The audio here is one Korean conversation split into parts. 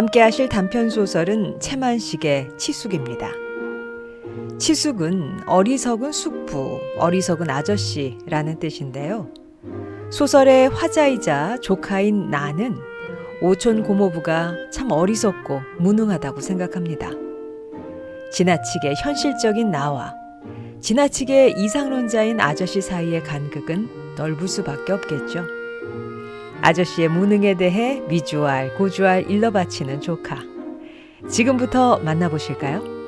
함께 하실 단편소설은 채만식의 치숙입니다. 치숙은 어리석은 숙부, 어리석은 아저씨라는 뜻인데요. 소설의 화자이자 조카인 나는 오촌 고모부가 참 어리석고 무능하다고 생각합니다. 지나치게 현실적인 나와 지나치게 이상론자인 아저씨 사이의 간극은 넓을 수밖에 없겠죠. 아저씨의 무능에 대해 미주알, 고주알 일러바치는 조카. 지금부터 만나보실까요?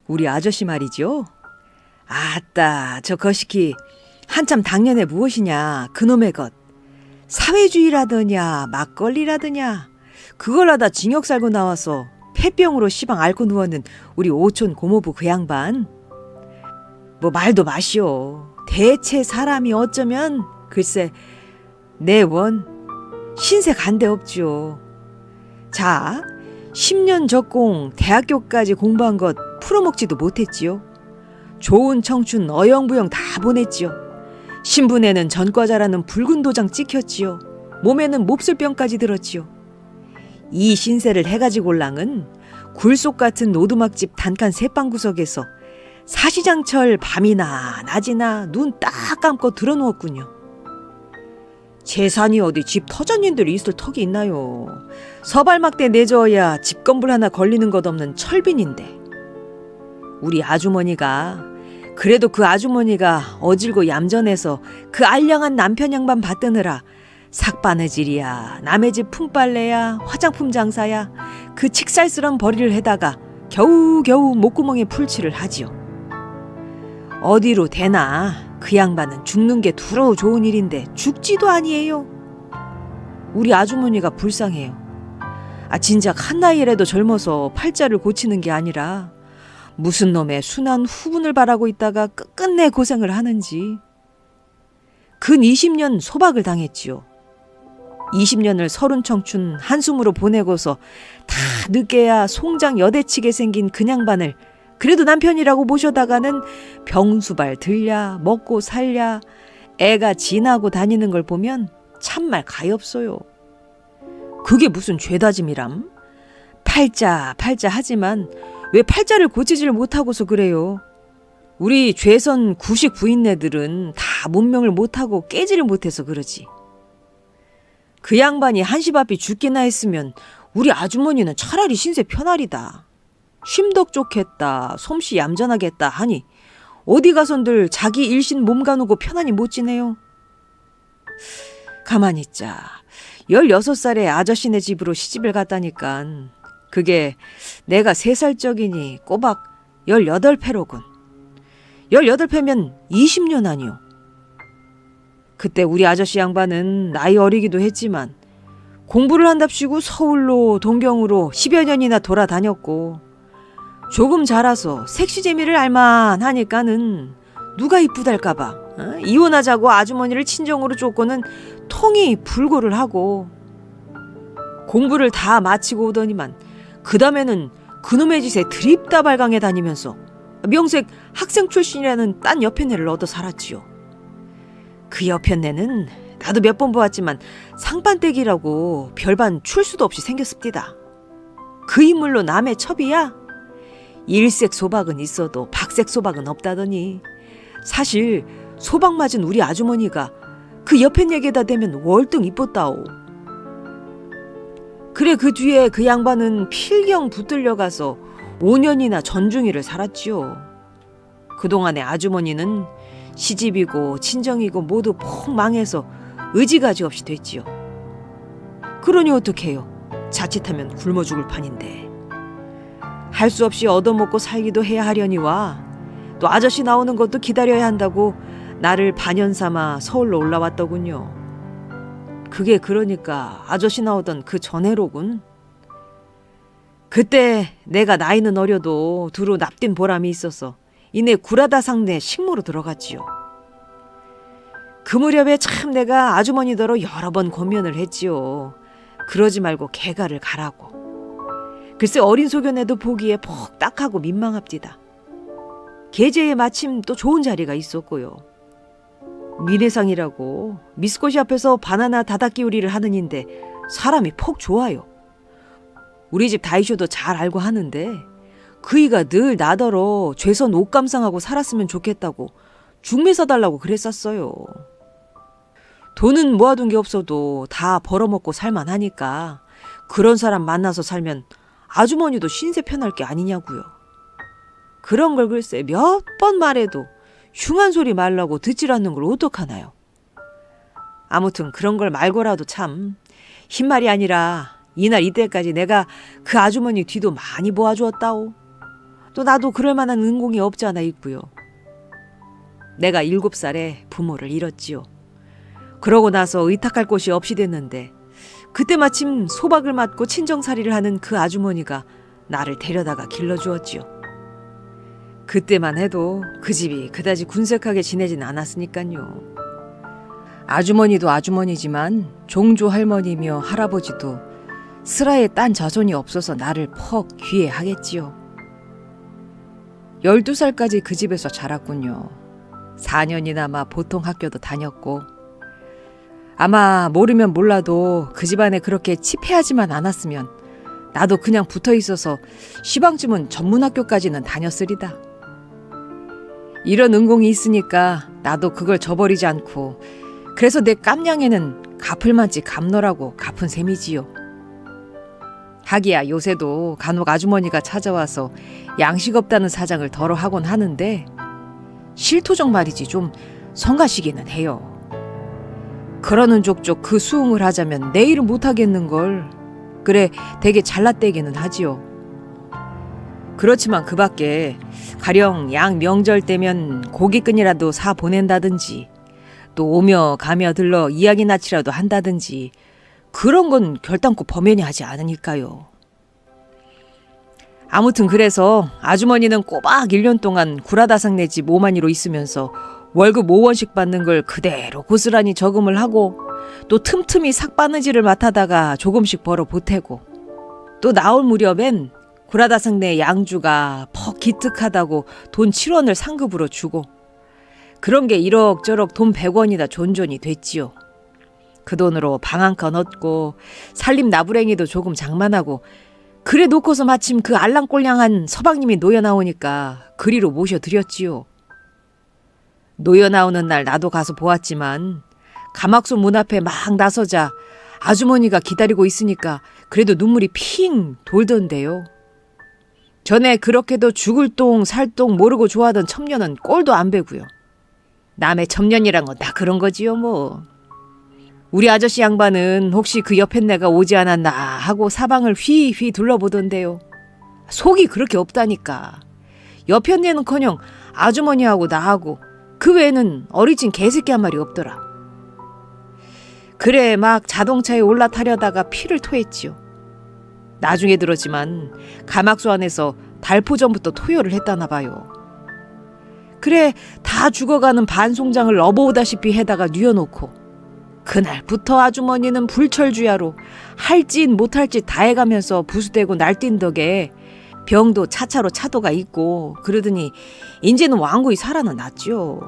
우리 아저씨 말이죠. 아따, 저 거시기 한참 당년에 무엇이냐, 그놈의 것. 사회주의라더냐, 막걸리라더냐, 그걸 하다 징역 살고 나와서 폐병으로 시방 앓고 누웠는 우리 오촌 고모부 그 양반. 뭐 말도 마시오. 대체 사람이 어쩌면 글쎄 내 원 신세 간데 없지요. 자, 10년 적공 대학교까지 공부한 것 풀어먹지도 못했지요. 좋은 청춘 어영부영 다 보냈지요. 신분에는 전과자라는 붉은 도장 찍혔지요. 몸에는 몹쓸병까지 들었지요. 이 신세를 해가지고 올랑은 굴속 같은 노두막집 단칸 새방구석에서 사시장철 밤이나 낮이나 눈 딱 감고 들어누웠군요. 재산이 어디 집 터전님들이 있을 턱이 있나요? 서발막대 내저어야 집건불 하나 걸리는 것 없는 철빈인데. 우리 아주머니가 그래도 그 아주머니가 어질고 얌전해서 그 알량한 남편 양반 받드느라 삭바느질이야, 남의 집 품빨래야, 화장품 장사야, 그 칙살스런 벌이를 해다가 겨우겨우 목구멍에 풀칠을 하지요. 어디로 대나 그 양반은 죽는 게 두려워 좋은 일인데 죽지도 아니에요. 우리 아주머니가 불쌍해요. 진작 한 나이라도 젊어서 팔자를 고치는 게 아니라 무슨 놈의 순한 후분을 바라고 있다가 끝끝내 고생을 하는지. 근 20년 소박을 당했지요. 20년을 서른 청춘 한숨으로 보내고서 다 늦게야 송장 여대치게 생긴 그 양반을 그래도 남편이라고 모셔다가는 병수발 들랴 먹고 살랴 애가 지나고 다니는 걸 보면 참말 가엾어요. 그게 무슨 죄다짐이람? 팔자 하지만 왜 팔자를 고치질 못하고서 그래요? 우리 죄선 구식 부인네들은 다 문명을 못하고 깨지를 못해서 그러지. 그 양반이 한시 앞이 죽기나 했으면 우리 아주머니는 차라리 신세 편하리다. 쉼덕 좋겠다, 솜씨 얌전하겠다 하니 어디 가선들 자기 일신 몸 가누고 편안히 못 지내요. 가만히 있자. 16살에 아저씨네 집으로 시집을 갔다니깐 그게 내가 3살적이니 꼬박 18패로군. 18패면 20년 아니오. 그때 우리 아저씨 양반은 나이 어리기도 했지만 공부를 한답시고 서울로 동경으로 10여 년이나 돌아다녔고 조금 자라서 섹시 재미를 알만하니까는 누가 이쁘달까봐 이혼하자고 아주머니를 친정으로 쫓고는 통이 불고를 하고 공부를 다 마치고 오더니만 그 다음에는 그놈의 짓에 드립다 발광해 다니면서 명색 학생 출신이라는 딴 여편네를 얻어 살았지요. 그 여편네는 나도 몇 번 보았지만 상반댁이라고 별반 출수도 없이 생겼습니다. 그 인물로 남의 첩이야? 일색 소박은 있어도 박색 소박은 없다더니 사실 소박 맞은 우리 아주머니가 그 여편네에게다 대면 월등 이뻤다오. 그래 그 뒤에 그 양반은 필경 붙들려 가서 5년이나 전중이를 살았지요. 그동안에 아주머니는 시집이고 친정이고 모두 폭 망해서 의지가지 없이 됐지요. 그러니 어떡해요. 자칫하면 굶어 죽을 판인데. 할 수 없이 얻어먹고 살기도 해야 하려니와 또 아저씨 나오는 것도 기다려야 한다고 나를 반연 삼아 서울로 올라왔더군요. 그게 그러니까 아저씨 나오던 그 전해로군. 그때 내가 나이는 어려도 두루 납뛴 보람이 있어서 이내 구라다 상내 식모로 들어갔지요. 그 무렵에 참 내가 아주머니더러 여러 번 권면을 했지요. 그러지 말고 개가를 가라고. 글쎄 어린 소견에도 보기에 퍽 딱하고 민망합디다. 계제에 마침 또 좋은 자리가 있었고요. 미내상이라고 미스코시 앞에서 바나나 다닥기우리를 하느니인데 사람이 퍽 좋아요. 우리 집 다이쇼도 잘 알고 하는데 그이가 늘 나더러 죄선 옷감상하고 살았으면 좋겠다고 중매 사달라고 그랬었어요. 돈은 모아둔 게 없어도 다 벌어먹고 살만하니까 그런 사람 만나서 살면 아주머니도 신세 편할 게 아니냐고요. 그런 걸 글쎄 몇 번 말해도 흉한 소리 말라고 듣질 않는 걸 어떡하나요. 아무튼 그런 걸 말고라도 참 흰말이 아니라 이날 이때까지 내가 그 아주머니 뒤도 많이 모아주었다오. 또 나도 그럴 만한 은공이 없지 않아 있고요. 내가 7살에 부모를 잃었지요. 그러고 나서 의탁할 곳이 없이 됐는데 그때 마침 소박을 맡고 친정살이를 하는 그 아주머니가 나를 데려다가 길러주었지요. 그때만 해도 그 집이 그다지 군색하게 지내진 않았으니까요. 아주머니도 아주머니지만 종조 할머니며 할아버지도 슬하에 딴 자손이 없어서 나를 퍽 귀해하겠지요. 12살까지 그 집에서 자랐군요. 4년이나마 보통 학교도 다녔고 아마 모르면 몰라도 그 집안에 그렇게 치폐하지만 않았으면 나도 그냥 붙어 있어서 시방쯤은 전문학교까지는 다녔으리다. 이런 은공이 있으니까 나도 그걸 저버리지 않고 그래서 내 깜냥에는 갚을 만치 갚노라고 갚은 셈이지요. 하기야 요새도 간혹 아주머니가 찾아와서 양식 없다는 사장을 덜어 하곤 하는데 실토정 말이지 좀 성가시기는 해요. 그러는 족족 그 수응을 하자면 내일은 못하겠는걸. 그래 되게 잘났대기는 하지요. 그렇지만 그 밖에 가령 양 명절 때면 고깃근이라도 사 보낸다든지 또 오며 가며 들러 이야기 낯이라도 한다든지 그런 건 결단코 범연히 하지 않으니까요. 아무튼 그래서 아주머니는 꼬박 1년 동안 구라다상네 집 5만이로 있으면서 월급 5원씩 받는 걸 그대로 고스란히 저금을 하고 또 틈틈이 삭바느질을 맡아다가 조금씩 벌어 보태고 또 나올 무렵엔 구라다상네 양주가 퍽 기특하다고 돈 7원을 상급으로 주고 그런 게 이럭저럭 돈 100원이나 존존이 됐지요. 그 돈으로 방 한 칸 얻고 살림 나부랭이도 조금 장만하고 그래 놓고서 마침 그 알랑꼴랑한 서방님이 놓여 나오니까 그리로 모셔드렸지요. 놓여 나오는 날 나도 가서 보았지만 가막소 문 앞에 막 나서자 아주머니가 기다리고 있으니까 그래도 눈물이 핑 돌던데요. 전에 그렇게도 죽을 똥 살 똥 모르고 좋아하던 첨년은 꼴도 안 배고요. 남의 첨년이란 건 다 그런 거지요 뭐. 우리 아저씨 양반은 혹시 그 옆에 내가 오지 않았나 하고 사방을 휘휘 둘러보던데요. 속이 그렇게 없다니까. 옆에 내는커녕 아주머니하고 나하고 그 외에는 어리진 개새끼 한 마리 없더라. 그래 막 자동차에 올라타려다가 피를 토했지요. 나중에 들었지만 가막소 안에서 달포 전부터 토요를 했다나 봐요. 그래 다 죽어가는 반송장을 업어오다시피 해다가 뉘어놓고 그날부터 아주머니는 불철주야로 할 짓 못할 짓 다 해가면서 부수대고 날뛴 덕에 병도 차차로 차도가 있고 그러더니 인제는 완고히 살아는 났죠.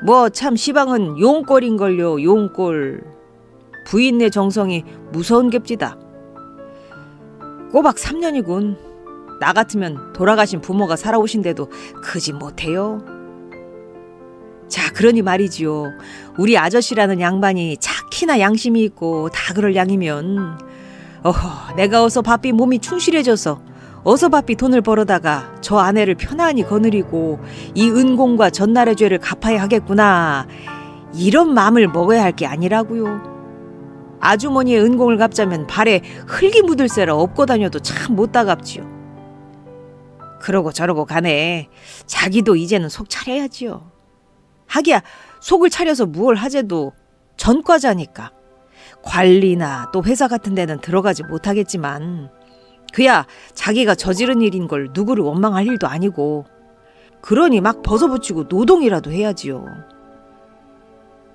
뭐 참 시방은 용꼴인걸요. 용꼴. 부인네 정성이 무서운 갭지다. 꼬박 3년이군. 나 같으면 돌아가신 부모가 살아오신데도 그지 못해요. 자 그러니 말이지요. 우리 아저씨라는 양반이 착히나 양심이 있고 다 그럴 양이면 내가 어서 바삐 몸이 충실해져서 어서 바삐 돈을 벌어다가 저 아내를 편안히 거느리고 이 은공과 전날의 죄를 갚아야 하겠구나 이런 마음을 먹어야 할 게 아니라고요. 아주머니의 은공을 갚자면 발에 흙이 묻을 새라 업고 다녀도 참 못다 갚지요. 그러고 저러고 가네. 자기도 이제는 속 차려야지요. 하기야 속을 차려서 무얼 하재도 전과자니까 관리나 또 회사 같은 데는 들어가지 못하겠지만 그야 자기가 저지른 일인 걸 누구를 원망할 일도 아니고 그러니 막 벗어붙이고 노동이라도 해야지요.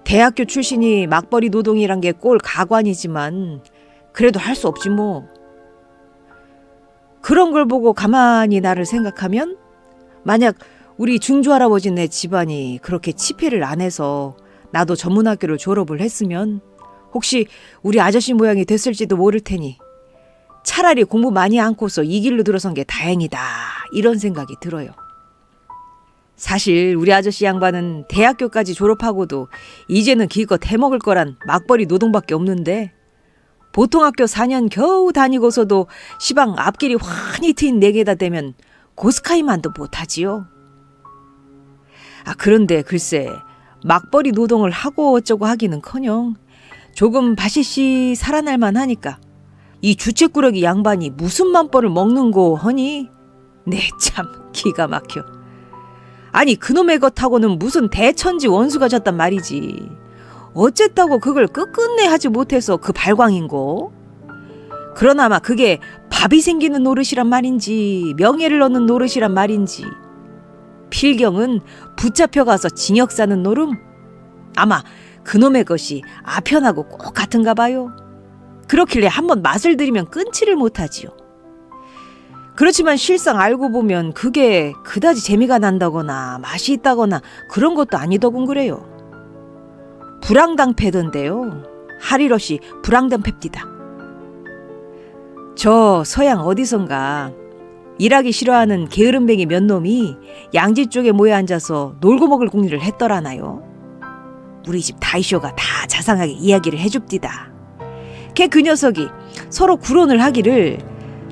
대학교 출신이 막벌이 노동이란 게 꼴 가관이지만 그래도 할 수 없지 뭐. 그런 걸 보고 가만히 나를 생각하면 만약 우리 중조할아버지네 집안이 그렇게 치패를 안 해서 나도 전문학교를 졸업을 했으면 혹시 우리 아저씨 모양이 됐을지도 모를 테니 차라리 공부 많이 않고서 이 길로 들어선 게 다행이다 이런 생각이 들어요. 사실 우리 아저씨 양반은 대학교까지 졸업하고도 이제는 기껏 해먹을 거란 막벌이 노동밖에 없는데 보통 학교 4년 겨우 다니고서도 시방 앞길이 환히 트인 내게다 대면 고스카이만도 못하지요. 그런데 글쎄 막벌이 노동을 하고 어쩌고 하기는커녕 조금 바시시 살아날만 하니까 이 주책꾸러기 양반이 무슨 맘벌을 먹는고 허니 네 참 기가 막혀. 아니 그놈의 것하고는 무슨 대천지 원수가 졌단 말이지. 어쨌다고 그걸 끝끝내 하지 못해서 그 발광인고. 그러나마 그게 밥이 생기는 노릇이란 말인지 명예를 얻는 노릇이란 말인지 필경은 붙잡혀가서 징역 사는 노름? 아마 그놈의 것이 아편하고 꼭 같은가 봐요. 그렇길래 한번 맛을 들이면 끊지를 못하지요. 그렇지만 실상 알고 보면 그게 그다지 재미가 난다거나 맛이 있다거나 그런 것도 아니더군 그래요. 불황당패던데요. 할일없이 불황당패입니다. 저 서양 어디선가 일하기 싫어하는 게으름뱅이 몇 놈이 양지 쪽에 모여 앉아서 놀고 먹을 궁리를 했더라나요. 우리 집 다이쇼가 다 자상하게 이야기를 해줍디다. 그 녀석이 서로 구론을 하기를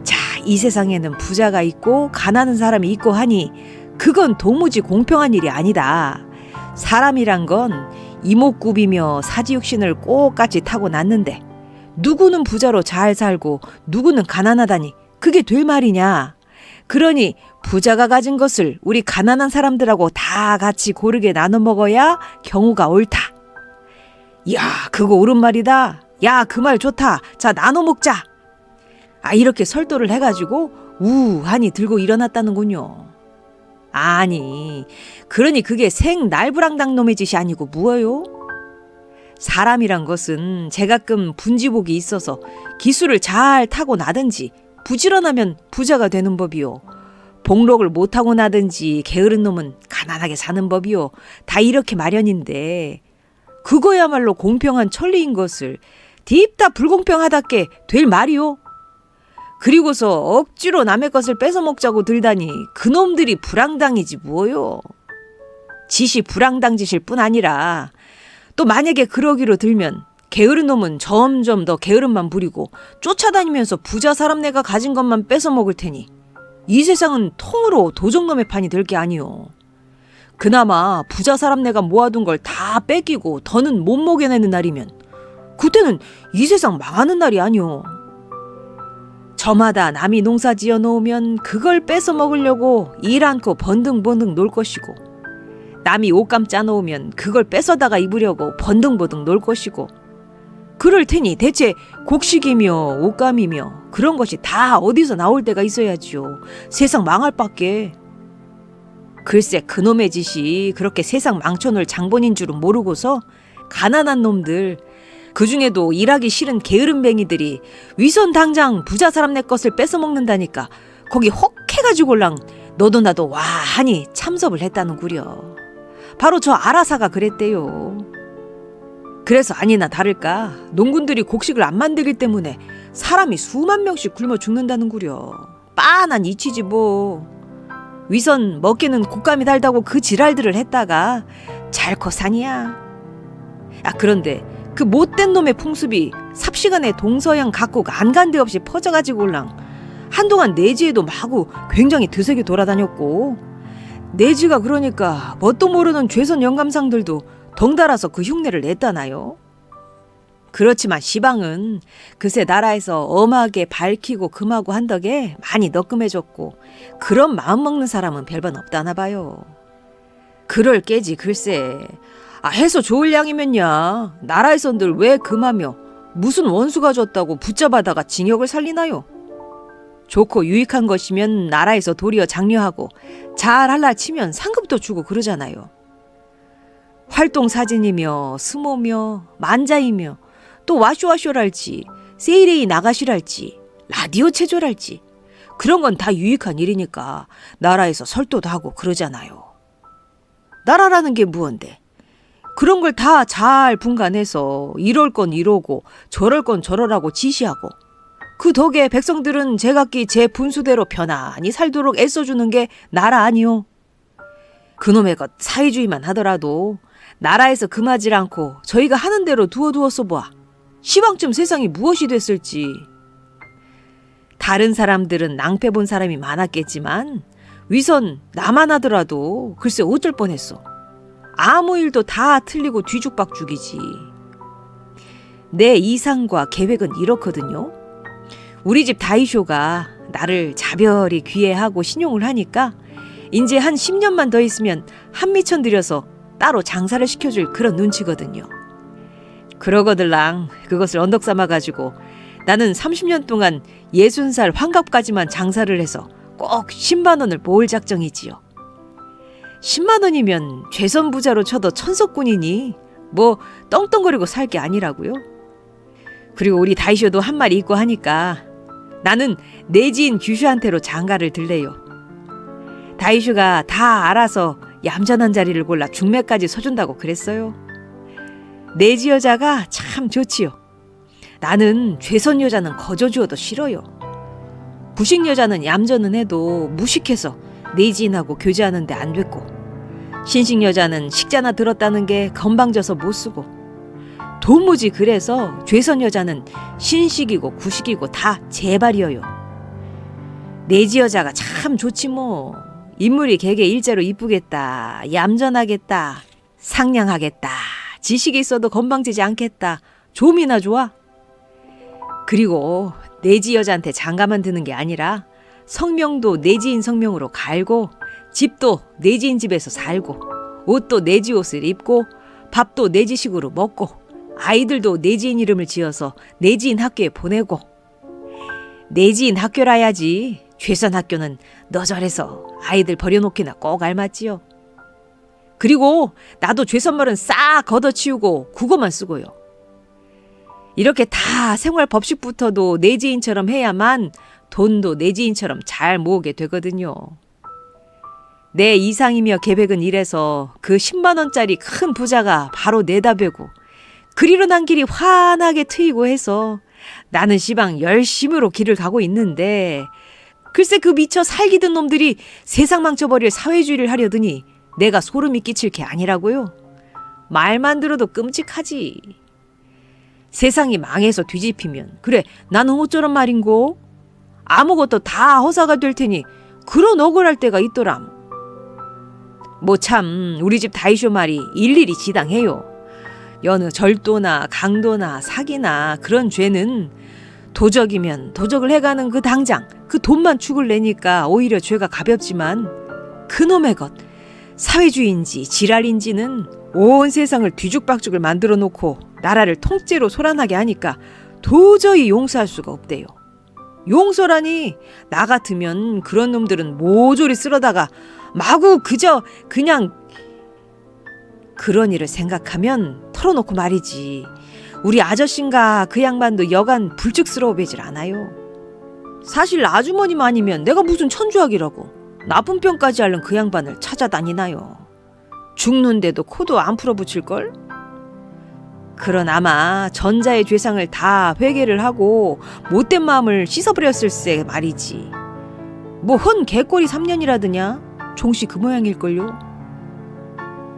자, 이 세상에는 부자가 있고 가난한 사람이 있고 하니 그건 도무지 공평한 일이 아니다. 사람이란 건 이목구비며 사지육신을 꼭같이 타고났는데 누구는 부자로 잘 살고 누구는 가난하다니 그게 될 말이냐. 그러니 부자가 가진 것을 우리 가난한 사람들하고 다 같이 고르게 나눠 먹어야 경우가 옳다. 이야 그거 옳은 말이다. 야 그 말 좋다. 자 나눠 먹자. 이렇게 설도를 해가지고 우하니 들고 일어났다는군요. 아니 그러니 그게 생날부랑당 놈의 짓이 아니고 뭐예요? 사람이란 것은 제가끔 분지복이 있어서 기술을 잘 타고 나든지 부지런하면 부자가 되는 법이요. 복록을 못하고 나든지 게으른 놈은 가난하게 사는 법이요. 다 이렇게 마련인데 그거야말로 공평한 천리인 것을 딥다 불공평하답게 될 말이요. 그리고서 억지로 남의 것을 뺏어먹자고 들다니 그놈들이 불황당이지 뭐요. 짓이 불황당 짓일 뿐 아니라 또 만약에 그러기로 들면 게으른 놈은 점점 더 게으름만 부리고 쫓아다니면서 부자 사람네가 가진 것만 뺏어먹을 테니 이 세상은 통으로 도적놈의 판이 될 게 아니요. 그나마 부자 사람네가 모아둔 걸 다 뺏기고 더는 못 먹여내는 날이면 그때는 이 세상 망하는 날이 아니요. 저마다 남이 농사 지어 놓으면 그걸 뺏어 먹으려고 일 않고 번등번등 놀 것이고 남이 옷감 짜놓으면 그걸 뺏어다가 입으려고 번등번등 놀 것이고 그럴 테니 대체 곡식이며 옷감이며 그런 것이 다 어디서 나올 때가 있어야지요. 세상 망할 밖에. 글쎄 그놈의 짓이 그렇게 세상 망쳐놓을 장본인 줄은 모르고서 가난한 놈들 그중에도 일하기 싫은 게으름뱅이들이 위선 당장 부자 사람네 것을 뺏어먹는다니까 거기 혹 해가지고랑 너도 나도 와하니 참섭을 했다는구려. 바로 저 아라사가 그랬대요. 그래서 아니나 다를까 농군들이 곡식을 안 만들기 때문에 사람이 수만 명씩 굶어 죽는다는구려. 빤한 이치지 뭐. 위선 먹기는 곶감이 달다고 그 지랄들을 했다가 잘코 산이야. 그런데 그 못된 놈의 풍습이 삽시간에 동서양 각국 안간데 없이 퍼져가지고 올랑 한동안 내지에도 마구 굉장히 드세게 돌아다녔고 내지가 그러니까 뭣도 모르는 죄선 영감상들도 덩달아서 그 흉내를 냈다나요. 그렇지만 시방은 그새 나라에서 엄하게 밝히고 금하고 한 덕에 많이 너끔해졌고 그런 마음 먹는 사람은 별반 없다나 봐요. 그럴 깨지 글쎄. 해서 좋을 양이면야 나라에선들 왜 금하며 무슨 원수가 졌다고 붙잡아다가 징역을 살리나요? 좋고 유익한 것이면 나라에서 도리어 장려하고 잘할라 치면 상급도 주고 그러잖아요. 활동사진이며 스모며 만자이며 또 와쇼와쇼랄지 세일에이 나가시랄지 라디오 체조랄지 그런 건 다 유익한 일이니까 나라에서 설도도 하고 그러잖아요. 나라라는 게 무언데 그런 걸 다 잘 분간해서 이럴 건 이러고 저럴 건 저러라고 지시하고 그 덕에 백성들은 제각기 제 분수대로 편안히 살도록 애써주는 게 나라 아니요. 그놈의 것 사회주의만 하더라도 나라에서 금하질 않고 저희가 하는 대로 두어두었어 보아. 시방쯤 세상이 무엇이 됐을지. 다른 사람들은 낭패 본 사람이 많았겠지만 위선 나만 하더라도 글쎄 어쩔 뻔했어. 아무 일도 다 틀리고 뒤죽박죽이지. 내 이상과 계획은 이렇거든요. 우리 집 다이쇼가 나를 자별히 귀해하고 신용을 하니까 이제 한 10년만 더 있으면 한미천 들여서 따로 장사를 시켜줄 그런 눈치거든요. 그러거들랑 그것을 언덕 삼아가지고 나는 30년 동안 60살 환갑까지만 장사를 해서 꼭 10만 원을 모을 작정이지요. 10만 원이면 죄선부자로 쳐도 천석꾼이니 뭐 떵떵거리고 살 게 아니라고요. 그리고 우리 다이쇼도 한 마리 있고 하니까 나는 내 지인 규슈한테로 장가를 들래요. 다이쇼가 다 알아서 얌전한 자리를 골라 중매까지 서준다고 그랬어요. 내 지 여자가 참 좋지요. 나는 죄선 여자는 거저주어도 싫어요. 부식 여자는 얌전은 해도 무식해서 내 지인하고 교제하는데 안 됐고 신식 여자는 식자나 들었다는 게 건방져서 못 쓰고 도무지 그래서 죄선 여자는 신식이고 구식이고 다 제발이어요. 내 지 여자가 참 좋지 뭐. 인물이 개개 일자로 이쁘겠다. 얌전하겠다. 상냥하겠다. 지식이 있어도 건방지지 않겠다. 좀이나 좋아. 그리고 내 지 여자한테 장가만 드는 게 아니라 성명도 내 지인 성명으로 갈고 집도 내 지인 집에서 살고 옷도 내 지 옷을 입고 밥도 내 지식으로 먹고 아이들도 내 지인 이름을 지어서 내 지인 학교에 보내고 내 지인 학교라야지 죄선 학교는 너절해서 아이들 버려놓기나 꼭 알맞지요. 그리고 나도 죄선말은 싹 걷어치우고 국어만 쓰고요. 이렇게 다 생활 법식부터도 내 지인처럼 해야만 돈도 내 지인처럼 잘 모으게 되거든요. 내 이상이며 계획은 이래서 그 10만 원짜리 큰 부자가 바로 내다보고 그리로 난 길이 환하게 트이고 해서 나는 시방 열심으로 길을 가고 있는데 글쎄 그 미쳐 살기든 놈들이 세상 망쳐버릴 사회주의를 하려더니 내가 소름이 끼칠 게 아니라고요. 말만 들어도 끔찍하지. 세상이 망해서 뒤집히면 그래 나는 어쩌란 말인고. 아무것도 다 허사가 될 테니 그런 억울할 때가 있더람. 뭐 참 우리 집 다이쇼 말이 일일이 지당해요. 여느 절도나 강도나 사기나 그런 죄는 도적이면 도적을 해가는 그 당장 그 돈만 축을 내니까 오히려 죄가 가볍지만 그놈의 것 사회주의인지 지랄인지는 온 세상을 뒤죽박죽을 만들어 놓고 나라를 통째로 소란하게 하니까 도저히 용서할 수가 없대요. 용서라니 나 같으면 그런 놈들은 모조리 쓸어다가 마구 그저 그냥 그런 일을 생각하면 털어놓고 말이지. 우리 아저씨인가 그 양반도 여간 불쑥스러워 보이질 않아요. 사실 아주머니만 아니면 내가 무슨 천주학이라고 나쁜 병까지 앓는 그 양반을 찾아다니나요. 죽는데도 코도 안 풀어붙일걸? 그러나마 전자의 죄상을 다 회개를 하고 못된 마음을 씻어버렸을세 말이지. 뭐 헌 개꼬리 3년이라더냐? 종씨 그 모양일걸요?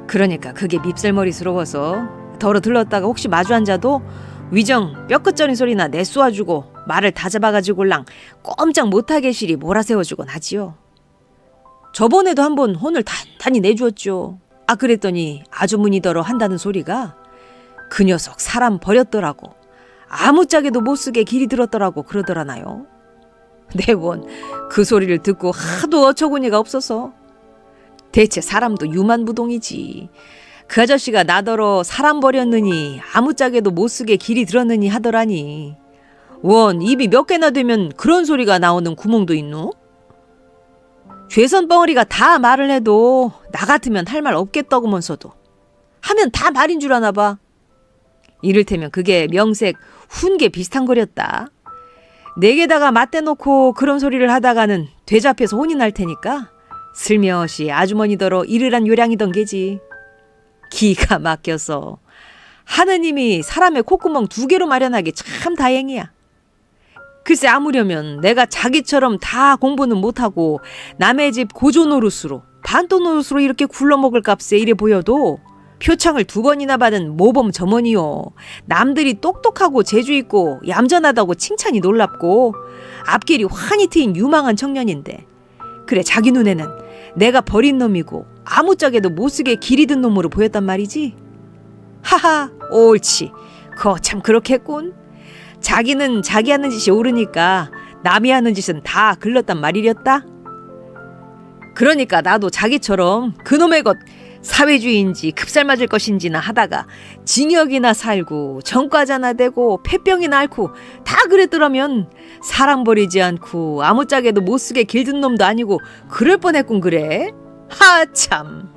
그러니까 그게 밉살머리스러워서 더러 들렀다가 혹시 마주 앉아도 위정 뼈끝저린 소리나 내쏘아주고 말을 다 잡아가지고랑 꼼짝 못하게 시리 몰아세워주곤 하지요. 저번에도 한번 혼을 단단히 내주었죠. 아 그랬더니 아주머니더러 한다는 소리가 그 녀석 사람 버렸더라고. 아무짝에도 못쓰게 길이 들었더라고 그러더라나요. 내원 그 소리를 듣고 하도 어처구니가 없어서 대체 사람도 유만무동이지. 그 아저씨가 나더러 사람 버렸느니 아무짝에도 못쓰게 길이 들었느니 하더라니 원 입이 몇 개나 되면 그런 소리가 나오는 구멍도 있노? 죄선 벙어리가 다 말을 해도 나 같으면 할 말 없겠더구먼서도 하면 다 말인 줄 아나 봐. 이를테면 그게 명색 훈계 비슷한 거렸다. 내게다가 맞대놓고 그런 소리를 하다가는 되잡혀서 혼이 날 테니까 슬며시 아주머니더러 이르란 요량이던 게지. 기가 막혀서 하느님이 사람의 콧구멍 2개로 마련하기 참 다행이야. 글쎄 아무려면 내가 자기처럼 다 공부는 못하고 남의 집 고조 노릇으로 반돈 노릇으로 이렇게 굴러먹을 값에 이래 보여도 표창을 2번이나 받은 모범 점원이요. 남들이 똑똑하고 재주있고 얌전하다고 칭찬이 놀랍고 앞길이 환히 트인 유망한 청년인데 그래 자기 눈에는 내가 버린 놈이고 아무짝에도 못쓰게 길이 든 놈으로 보였단 말이지. 하하 옳지. 그거 참 그렇겠군. 자기는 자기 하는 짓이 옳으니까 남이 하는 짓은 다 글렀단 말이렸다. 그러니까 나도 자기처럼 그놈의 것 사회주의인지 급살 맞을 것인지나 하다가 징역이나 살고 전과자나 되고 폐병이나 앓고 다 그랬더라면 사람 버리지 않고 아무짝에도 못쓰게 길든 놈도 아니고 그럴 뻔했군 그래. 하참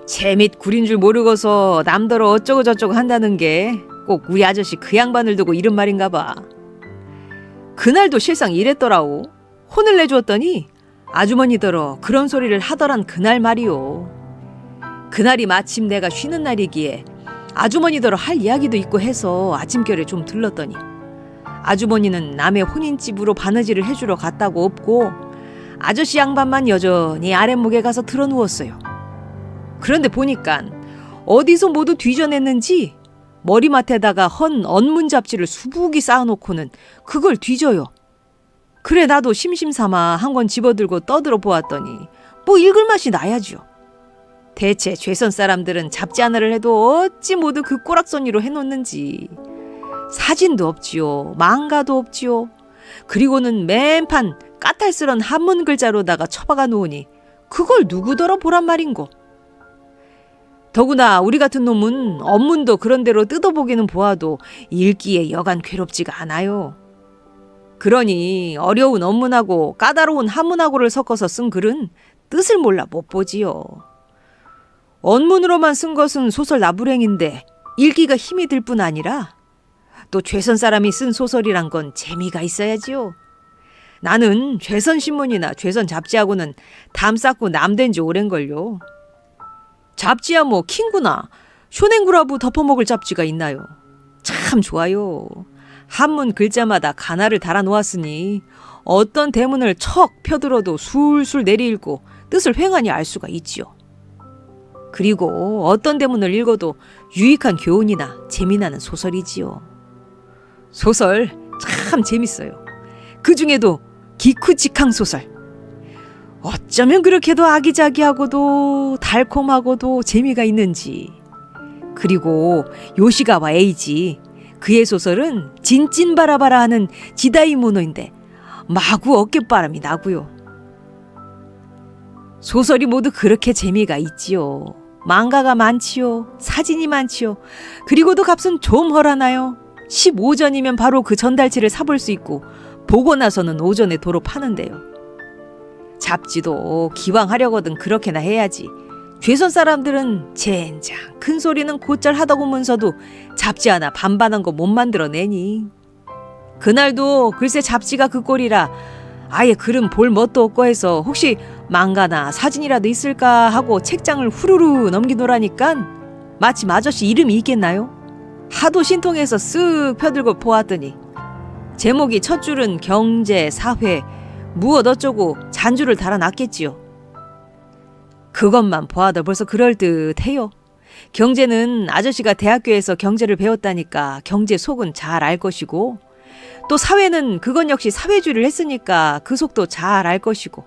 재밌 구린 줄 모르고서 남더러 어쩌고 저쩌고 한다는 게 꼭 우리 아저씨 그 양반을 두고 이런 말인가 봐. 그날도 실상 이랬더라오. 혼을 내주었더니 아주머니더러 그런 소리를 하더란 그날 말이오. 그날이 마침 내가 쉬는 날이기에 아주머니더러 할 이야기도 있고 해서 아침결에 좀 들렀더니 아주머니는 남의 혼인집으로 바느질을 해주러 갔다고 없고 아저씨 양반만 여전히 아랫목에 가서 드러누웠어요. 그런데 보니깐 어디서 모두 뒤져냈는지 머리맡에다가 헌 언문 잡지를 수북이 쌓아놓고는 그걸 뒤져요. 그래 나도 심심삼아 한 권 집어들고 떠들어 보았더니 뭐 읽을 맛이 나야죠. 대체 죄선 사람들은 잡지 하나를 해도 어찌 모두 그 꼬락서니로 해놓는지. 사진도 없지요. 망가도 없지요. 그리고는 맨판 까탈스런 한문 글자로다가 쳐박아 놓으니 그걸 누구더러 보란 말인고. 더구나 우리 같은 놈은 언문도 그런 대로 뜯어보기는 보아도 읽기에 여간 괴롭지가 않아요. 그러니 어려운 언문하고 까다로운 한문하고를 섞어서 쓴 글은 뜻을 몰라 못 보지요. 언문으로만 쓴 것은 소설 나부랭인데 읽기가 힘이 들 뿐 아니라 또 죄선 사람이 쓴 소설이란 건 재미가 있어야지요. 나는 죄선 신문이나 죄선 잡지하고는 담 쌓고 남된 지 오랜걸요. 잡지야 뭐 킹구나 쇼냉구라부 덮어먹을 잡지가 있나요. 참 좋아요. 한문 글자마다 가나를 달아놓았으니 어떤 대문을 척 펴들어도 술술 내리읽고 뜻을 횡하니 알 수가 있지요. 그리고 어떤 대문을 읽어도 유익한 교훈이나 재미나는 소설이지요. 소설 참 재밌어요. 그 중에도 기쿠직항 소설. 어쩌면 그렇게도 아기자기하고도 달콤하고도 재미가 있는지. 그리고 요시가와 에이지 그의 소설은 진찐바라바라 하는 지다이모노인데 마구 어깨바람이 나고요. 소설이 모두 그렇게 재미가 있지요. 망가가 많지요. 사진이 많지요. 그리고도 값은 좀 헐하나요. 15전이면 바로 그 전달치를 사볼 수 있고 보고 나서는 오전에 도로 파는데요. 잡지도 기왕 하려거든 그렇게나 해야지. 죄선 사람들은 젠장 큰 소리는 곧잘 하다보면서도 잡지 하나 반반한 거 못 만들어내니. 그날도 글쎄 잡지가 그 꼴이라 아예 글은 볼 멋도 없고 해서 혹시 망가나 사진이라도 있을까 하고 책장을 후루루 넘기노라니깐 마침 아저씨 이름이 있겠나요? 하도 신통해서 쓱 펴들고 보았더니 제목이 첫 줄은 경제, 사회, 무엇 어쩌고 잔줄을 달아놨겠지요. 그것만 보아도 벌써 그럴듯해요. 경제는 아저씨가 대학교에서 경제를 배웠다니까 경제 속은 잘 알 것이고 또 사회는 그건 역시 사회주의를 했으니까 그 속도 잘 알 것이고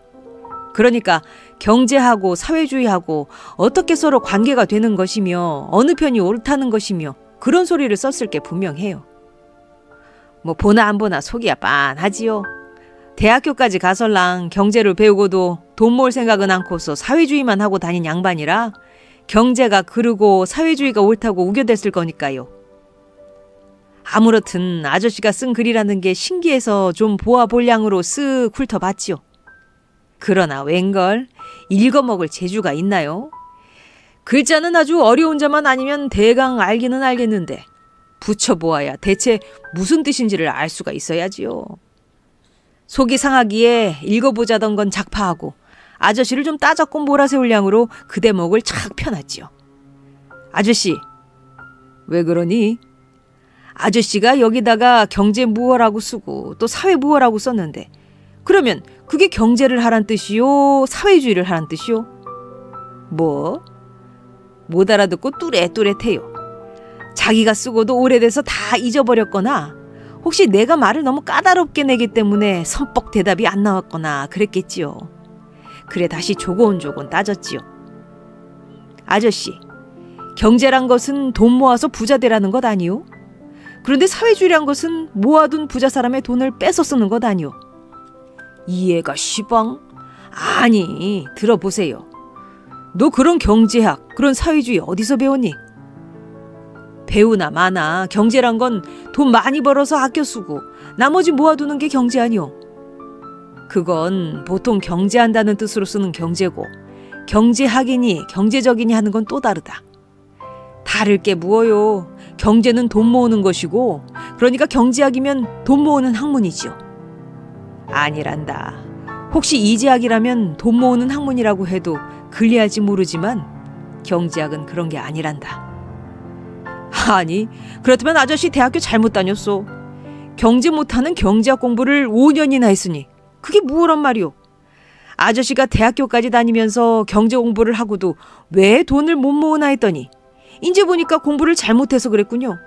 그러니까 경제하고 사회주의하고 어떻게 서로 관계가 되는 것이며 어느 편이 옳다는 것이며 그런 소리를 썼을 게 분명해요. 뭐 보나 안 보나 속이야 빤하지요. 대학교까지 가설랑 경제를 배우고도 돈 모을 생각은 않고서 사회주의만 하고 다닌 양반이라 경제가 그르고 사회주의가 옳다고 우겨댔을 거니까요. 아무렇든 아저씨가 쓴 글이라는 게 신기해서 좀 보아볼량으로 쓱 훑어봤지요. 그러나 웬걸 읽어먹을 재주가 있나요? 글자는 아주 어려운 자만 아니면 대강 알기는 알겠는데 붙여보아야 대체 무슨 뜻인지를 알 수가 있어야지요. 속이 상하기에 읽어보자던 건 작파하고 아저씨를 좀 따졌고 몰아세울 양으로 그 대목을 착 펴놨지요. 아저씨, 왜 그러니? 아저씨가 여기다가 경제무어라고 쓰고 또 사회무어라고 썼는데 그러면 그게 경제를 하란 뜻이요? 사회주의를 하란 뜻이요? 뭐? 못 알아듣고 뚜레뚜레해요. 자기가 쓰고도 오래돼서 다 잊어버렸거나 혹시 내가 말을 너무 까다롭게 내기 때문에 선뻑 대답이 안 나왔거나 그랬겠지요. 그래 다시 조곤조곤 따졌지요. 아저씨, 경제란 것은 돈 모아서 부자 되라는 것 아니요? 그런데 사회주의란 것은 모아둔 부자 사람의 돈을 뺏어 쓰는 것 아니요? 이해가 시방? 아니, 들어보세요. 너 그런 경제학, 그런 사회주의 어디서 배웠니? 배우나 마나 경제란 건 돈 많이 벌어서 아껴 쓰고 나머지 모아두는 게 경제 아니요? 그건 보통 경제한다는 뜻으로 쓰는 경제고 경제학이니 경제적이니 하는 건 또 다르다. 다를 게 무어요. 경제는 돈 모으는 것이고 그러니까 경제학이면 돈 모으는 학문이지요. 아니란다. 혹시 이제학이라면 돈 모으는 학문이라고 해도 글리할지 모르지만 경제학은 그런 게 아니란다. 아니, 그렇다면 아저씨 대학교 잘못 다녔어. 경제 못하는 경제학 공부를 5년이나 했으니 그게 무엇란 말이오. 아저씨가 대학교까지 다니면서 경제 공부를 하고도 왜 돈을 못 모으나 했더니 이제 보니까 공부를 잘못해서 그랬군요.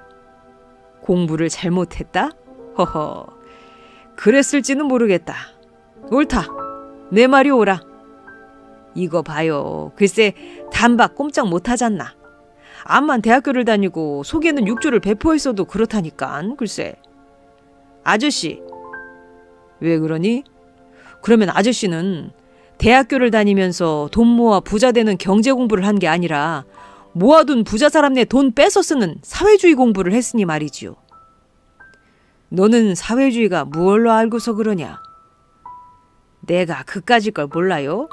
공부를 잘못했다? 허허, 그랬을지는 모르겠다. 옳다. 내 말이 옳아. 이거 봐요. 글쎄 단박 꼼짝 못하잖나. 암만 대학교를 다니고 속에는 육조를 배포했어도 그렇다니깐. 글쎄. 아저씨, 왜 그러니? 그러면 아저씨는 대학교를 다니면서 돈 모아 부자 되는 경제 공부를 한 게 아니라 모아둔 부자 사람네 돈 뺏어 쓰는 사회주의 공부를 했으니 말이지요. 너는 사회주의가 무얼로 알고서 그러냐? 내가 그까짓 걸 몰라요?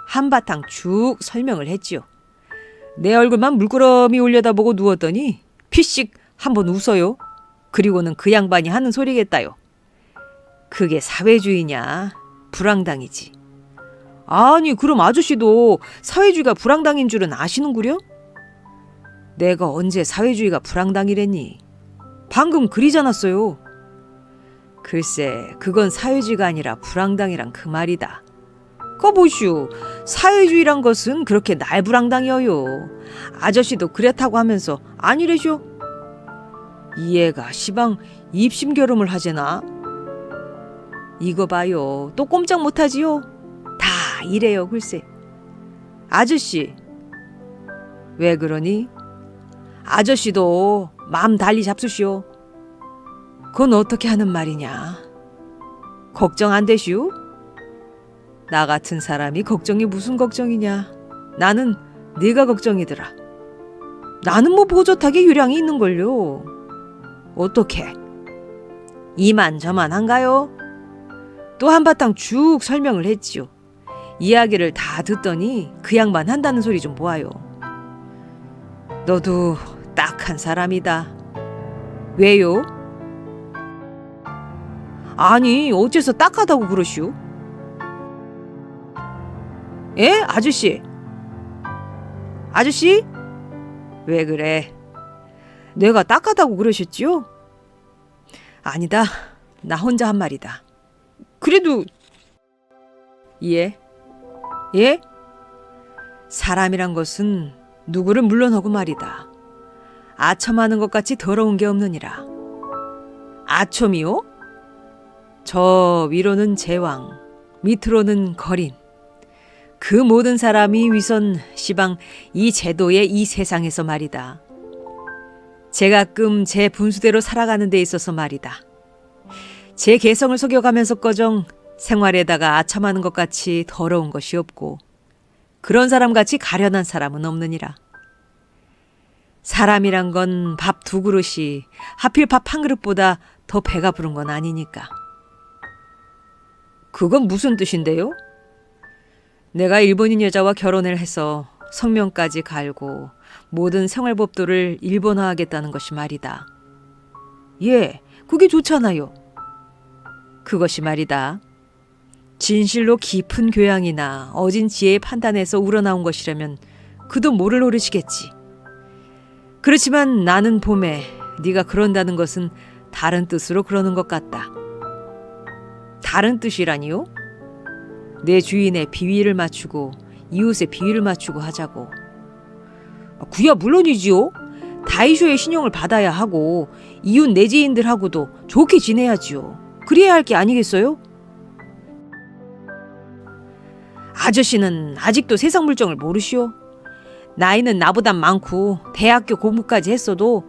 한바탕 쭉 설명을 했지요. 내 얼굴만 물끄러미 올려다보고 누웠더니 피씩 한번 웃어요. 그리고는 그 양반이 하는 소리겠다요. 그게 사회주의냐? 불황당이지. 아니 그럼 아저씨도 사회주의가 불황당인 줄은 아시는구려? 내가 언제 사회주의가 불황당이랬니? 방금 그리잖았어요. 글쎄 그건 사회주의가 아니라 불황당이란 그 말이다. 거보슈, 사회주의란 것은 그렇게 날불황당이어요. 아저씨도 그렇다고 하면서 아니래쇼? 이해가 시방 입심결음을 하제나? 이거 봐요. 또 꼼짝 못하지요? 다 이래요 글쎄. 아저씨, 왜 그러니? 아저씨도 마음 달리 잡수시오. 그건 어떻게 하는 말이냐? 걱정 안 되시오? 나 같은 사람이 걱정이 무슨 걱정이냐. 나는 네가 걱정이더라. 나는 뭐 보젓하게 유량이 있는걸요. 어떻게? 이만저만한가요? 또 한바탕 쭉 설명을 했지요. 이야기를 다 듣더니 그 양반 한다는 소리 좀 보아요. 너도 딱한 사람이다. 왜요? 아니 어째서 딱하다고 그러시오? 예? 아저씨? 아저씨? 왜 그래? 내가 딱하다고 그러셨지요? 아니다. 나 혼자 한 말이다. 그래도 예? 예? 사람이란 것은 누구를 물러나고 말이다. 아첨하는 것 같이 더러운 게 없느니라. 아첨이요? 저 위로는 제왕, 밑으로는 거린. 그 모든 사람이 위선 시방 이 제도의 이 세상에서 말이다. 제가끔 제 분수대로 살아가는 데 있어서 말이다. 제 개성을 속여가면서 꺼정 생활에다가 아첨하는 것 같이 더러운 것이 없고 그런 사람같이 가련한 사람은 없느니라. 사람이란 건 밥 두 그릇이 하필 밥 한 그릇보다 더 배가 부른 건 아니니까. 그건 무슨 뜻인데요? 내가 일본인 여자와 결혼을 해서 성명까지 갈고 모든 생활법도를 일본화하겠다는 것이 말이다. 예, 그게 좋잖아요. 그것이 말이다. 진실로 깊은 교양이나 어진 지혜의 판단에서 우러나온 것이라면 그도 모를 노릇이겠지. 그렇지만 나는 봄에 네가 그런다는 것은 다른 뜻으로 그러는 것 같다. 다른 뜻이라니요? 내 주인의 비위를 맞추고 이웃의 비위를 맞추고 하자고. 그야 물론이지요. 다이쇼의 신용을 받아야 하고 이웃 내지인들하고도 좋게 지내야지요. 그래야 할 게 아니겠어요? 아저씨는 아직도 세상 물정을 모르시오. 나이는 나보단 많고 대학교 공부까지 했어도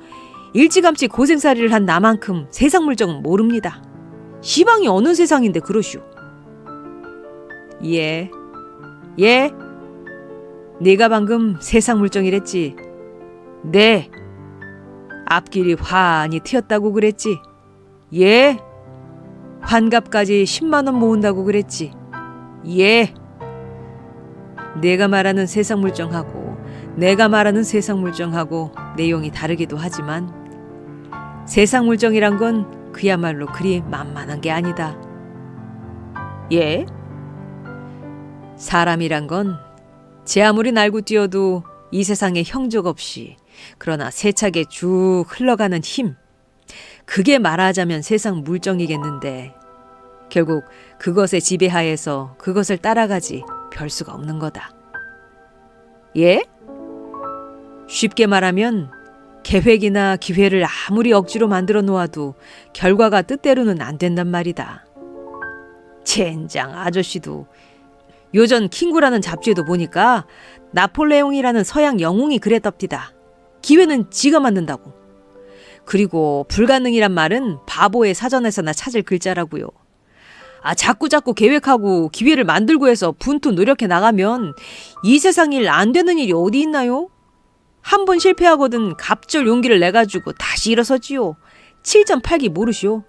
일찌감치 고생살이를 한 나만큼 세상 물정은 모릅니다. 시방이 어느 세상인데 그러시오. 예. 네가 방금 세상 물정이랬지. 네. 앞길이 환히 트였다고 그랬지. 예. 환갑까지 10만 원 모은다고 그랬지. 예. 내가 말하는 세상 물정하고 내가 말하는 세상 물정하고 내용이 다르기도 하지만 세상 물정이란 건 그야말로 그리 만만한 게 아니다. 예? 사람이란 건 제 아무리 날고 뛰어도 이 세상에 형적 없이 그러나 세차게 쭉 흘러가는 힘, 그게 말하자면 세상 물정이겠는데 결국 그것의 지배하에서 그것을 따라가지 별 수가 없는 거다. 예? 쉽게 말하면 계획이나 기회를 아무리 억지로 만들어 놓아도 결과가 뜻대로는 안 된단 말이다. 젠장 아저씨도 요전 킹구라는 잡지에도 보니까 나폴레옹이라는 서양 영웅이 그랬답디다. 기회는 지가 만든다고. 그리고 불가능이란 말은 바보의 사전에서나 찾을 글자라고요. 자꾸 계획하고 기회를 만들고 해서 분투 노력해 나가면 이 세상 일 안 되는 일이 어디 있나요? 한 번 실패하거든 갑절 용기를 내가지고 다시 일어서지요. 7.8기 모르시오?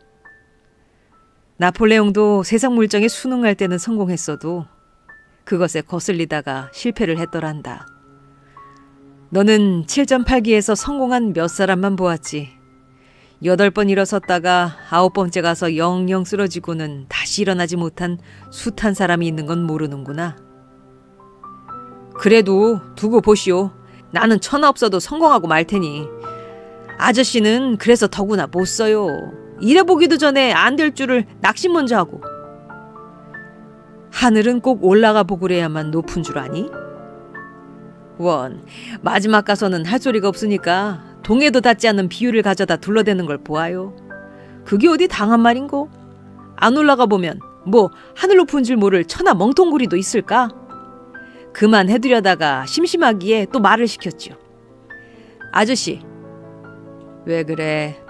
나폴레옹도 세상 물정에 순응할 때는 성공했어도 그것에 거슬리다가 실패를 했더란다. 너는 7.8기에서 성공한 몇 사람만 보았지. 8번 일어섰다가 9번째 가서 영영 쓰러지고는 다시 일어나지 못한 숱한 사람이 있는 건 모르는구나. 그래도 두고 보시오. 나는 천하 없어도 성공하고 말 테니. 아저씨는 그래서 더구나 못 써요. 일해보기도 전에 안 될 줄을 낙심 먼저 하고. 하늘은 꼭 올라가 보고 그래야만 높은 줄 아니? 원, 마지막 가서는 할 소리가 없으니까 동해도 닿지 않는 비유를 가져다 둘러대는 걸 보아요. 그게 어디 당한 말인고? 안 올라가 보면 뭐 하늘 높은 줄 모를 천하 멍텅구리도 있을까? 그만 해두려다가 심심하기에 또 말을 시켰죠. 아저씨, 왜 그래?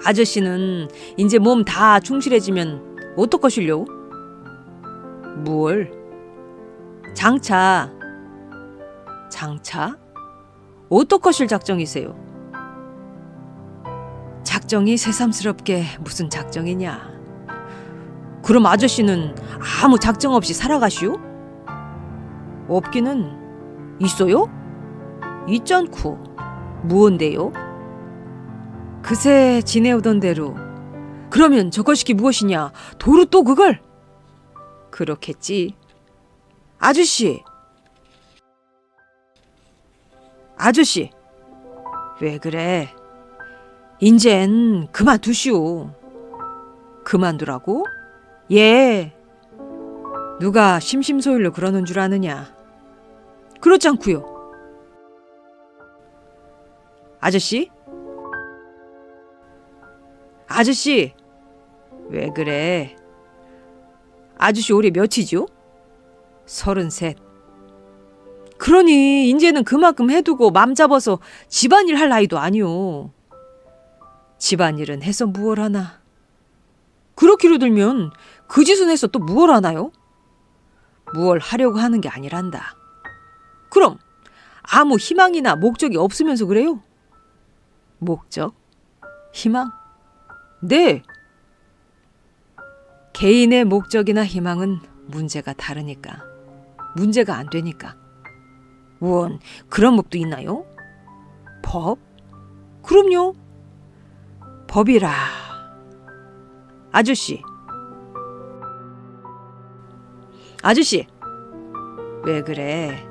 아저씨는 이제 몸 다 충실해지면 어떡하실려? 뭘? 장차? 어떡하실 작정이세요? 작정이 새삼스럽게 무슨 작정이냐? 그럼 아저씨는 아무 작정 없이 살아가시오? 없기는 있어요? 있잖고. 무언데요? 그새 지내오던 대로. 그러면 저것이 무엇이냐? 도로 또 그걸? 그렇겠지. 아저씨, 왜 그래? 인젠 그만두시오. 그만두라고? 예. 누가 심심소일로 그러는 줄 아느냐? 그렇지 않고요. 아저씨, 왜 그래? 아저씨 올해 몇이죠? 33. 그러니 이제는 그만큼 해두고 맘 잡아서 집안일 할 나이도 아니오. 집안일은 해서 무얼 하나? 그렇기로 들면 그 짓은 해서 또 무얼 하나요? 무얼 하려고 하는 게 아니란다. 그럼 아무 희망이나 목적이 없으면서 그래요? 목적? 희망? 네. 개인의 목적이나 희망은 문제가 다르니까. 문제가 안 되니까. 원, 그런 법도 있나요? 법? 그럼요. 법이라. 아저씨. 아저씨. 왜 그래?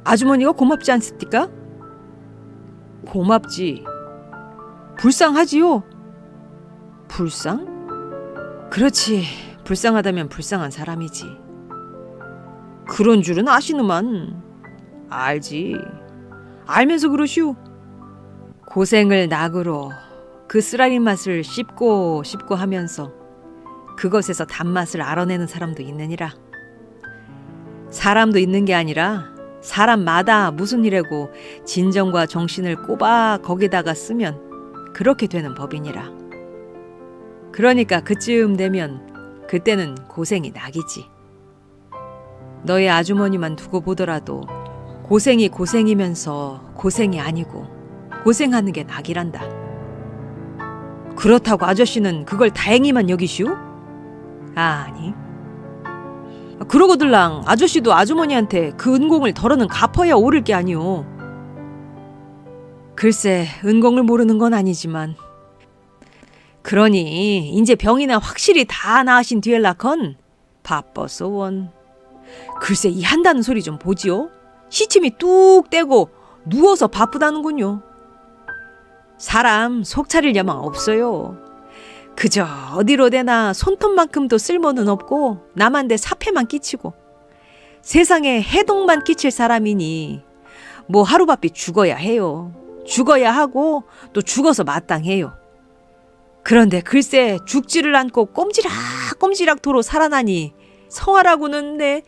아주머니가 고맙지 않습니까? 고맙지. 불쌍하지요? 불쌍? 그렇지. 불쌍하다면 불쌍한 사람이지. 그런 줄은 아시는만. 알지. 알면서 그러시오. 고생을 낙으로 그 쓰라린 맛을 씹고 하면서 그것에서 단맛을 알아내는 사람도 있느니라. 사람도 있는 게 아니라 사람마다 무슨 일에고 진정과 정신을 꼽아 거기다가 쓰면 그렇게 되는 법이니라. 그러니까 그쯤 되면 그때는 고생이 낙이지. 너의 아주머니만 두고 보더라도 고생이 고생이면서 고생이 아니고 고생하는 게 낙이란다. 그렇다고 아저씨는 그걸 다행히만 여기시오? 아니. 그러고들랑 아저씨도 아주머니한테 그 은공을 덜어는 갚아야 오를 게 아니오. 글쎄, 은공을 모르는 건 아니지만. 그러니 이제 병이나 확실히 다 나으신 뒤엘라컨 바빠서 원. 글쎄, 이 한다는 소리 좀 보지요. 시침이 뚝 떼고 누워서 바쁘다는군요. 사람 속 차릴 여망 없어요. 그저 어디로 대나 손톱만큼도 쓸모는 없고 남한테 사패만 끼치고 세상에 해독만 끼칠 사람이니 뭐 하루바삐 죽어야 해요. 죽어야 하고 또 죽어서 마땅해요. 그런데 글쎄 죽지를 않고 꼼지락꼼지락도로 살아나니 성화라고는 내